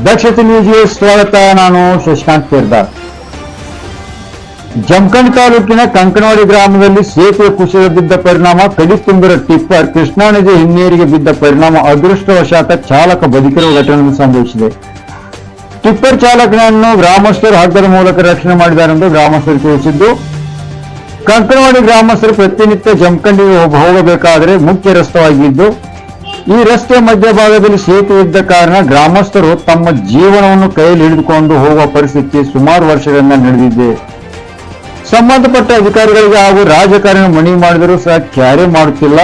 ದಕ್ಷತೆ ನ್ಯೂಸ್ಗೆ ಸ್ವಾಗತ. ನಾನು ಶಶಿಕಾಂತ್ ಕೇರ್ದಾರ್. ಜಮಖಂಡಿ ತಾಲೂಕಿನ ಕಂಕನವಾಡಿ ಗ್ರಾಮದಲ್ಲಿ ಸೇತುವೆ ಕುಸಿದ ಬಿದ್ದ ಪರಿಣಾಮ ಕಡಿ ತುಂಬಿದ ಟಿಪ್ಪರ್ ಕೃಷ್ಣಾ ನದಿ ಹಿನ್ನೀರಿಗೆ ಬಿದ್ದ ಪರಿಣಾಮ ಅದೃಷ್ಟವಶಾತ್ ಚಾಲಕ ಬದುಕಿರುವ ಘಟನೆ ಸಂಭವಿಸಿದೆ. ಟಿಪ್ಪರ್ ಚಾಲಕನನ್ನು ಗ್ರಾಮಸ್ಥರು ಹಗ್ಗದ ಮೂಲಕ ರಕ್ಷಣೆ ಮಾಡಿದ್ದಾರೆಂದು ಗ್ರಾಮಸ್ಥರು ತಿಳಿಸಿದ್ದು, ಕಂಕನವಾಡಿ ಗ್ರಾಮಸ್ಥರು ಪ್ರತಿನಿತ್ಯ ಜಮಖಂಡಿಗೆ ಹೋಗಬೇಕಾದರೆ ಮುಖ್ಯ ರಸ್ತೆಯಾಗಿದ್ದು, ಈ ರಸ್ತೆ ಮಧ್ಯಭಾಗದಲ್ಲಿ ಸೇತುವೆ ಇದ್ದ ಕಾರಣ ಗ್ರಾಮಸ್ಥರು ತಮ್ಮ ಜೀವನವನ್ನು ಕೈಯಲ್ಲಿ ಹಿಡಿದುಕೊಂಡು ಹೋಗುವ ಪರಿಸ್ಥಿತಿ ಸುಮಾರು ವರ್ಷಗಳಿಂದ ನಡೆದಿದೆ. ಸಂಬಂಧಪಟ್ಟ ಅಧಿಕಾರಿಗಳಿಗೆ ಹಾಗೂ ರಾಜಕಾರಣಿ ಮನವಿ ಮಾಡಿದರೂ ಸಹ ಕ್ಯಾರೆ ಮಾಡುತ್ತಿಲ್ಲ.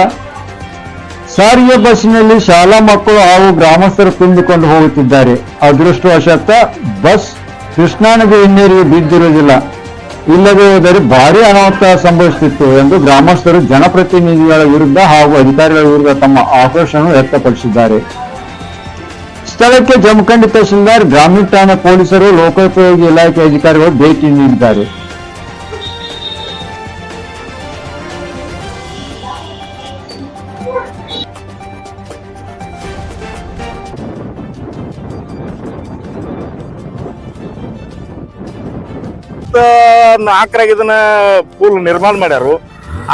ಸಾರಿಗೆ ಬಸ್ಸಿನಲ್ಲಿ ಶಾಲಾ ಮಕ್ಕಳು ಹಾಗೂ ಗ್ರಾಮಸ್ಥರು ತುಂಬಿಕೊಂಡು ಹೋಗುತ್ತಿದ್ದಾರೆ. ಅದೃಷ್ಟವಶಾತ್ ಬಸ್ ಕೃಷ್ಣಾ ನದಿ ಹಿನ್ನೀರಿಗೆ ಬಿದ್ದಿರುವುದಿಲ್ಲ. ಇಲ್ಲದೆ ಹೋದರೆ ಭಾರೀ ಅನಾಹುತ ಸಂಭವಿಸುತ್ತಿತ್ತು ಎಂದು ಗ್ರಾಮಸ್ಥರು ಜನಪ್ರತಿನಿಧಿಗಳ ವಿರುದ್ಧ ಹಾಗೂ ಅಧಿಕಾರಿಗಳ ವಿರುದ್ಧ ತಮ್ಮ ಆಕ್ರೋಶವನ್ನು ವ್ಯಕ್ತಪಡಿಸಿದ್ದಾರೆ. ಸ್ಥಳಕ್ಕೆ ಜಮಖಂಡಿ ತಹಶೀಲ್ದಾರ್, ಗ್ರಾಮೀಣ ಠಾಣೆ ಪೊಲೀಸರು, ಲೋಕೋಪಯೋಗಿ ಇಲಾಖೆ ಅಧಿಕಾರಿಗಳು ಭೇಟಿ ನೀಡಿದ್ದಾರೆ. ನಾಲ್ಕರಾಗ ಇದನ್ನ ಪೂಲ್ ನಿರ್ಮಾಣ ಮಾಡ್ಯಾರು.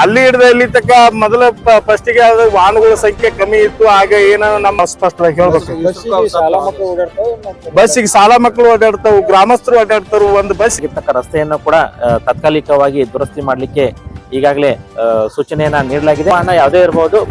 ಅಲ್ಲಿ ಹಿಡಿದ ಇಲ್ಲಿ ತಕ್ಕ ಮೊದಲ ಫಸ್ಟಿಗೆ ವಾಹನಗಳ ಸಂಖ್ಯೆ ಕಮ್ಮಿ ಇತ್ತು. ಆಗ ಏನ ನಮ್ಮ ಸ್ಪಷ್ಟವಾಗಿ ಹೇಳ್ಬೇಕು, ಬಸ್ಸಿಗೆ ಶಾಲಾ ಮಕ್ಕಳು ಓಡಾಡ್ತಾವು, ಗ್ರಾಮಸ್ಥರು ಓಡಾಡ್ತಾರು. ಒಂದು ಬಸ್ ಇರ್ತಕ್ಕ ರಸ್ತೆಯನ್ನು ಕೂಡ ತಾತ್ಕಾಲಿಕವಾಗಿ ದುರಸ್ತಿ ಮಾಡ್ಲಿಕ್ಕೆ ಈಗಾಗಲೇ ಸೂಚನೆಯನ್ನ ನೀಡಲಾಗಿದೆ. ಯಾವುದೇ ಇರಬಹುದು.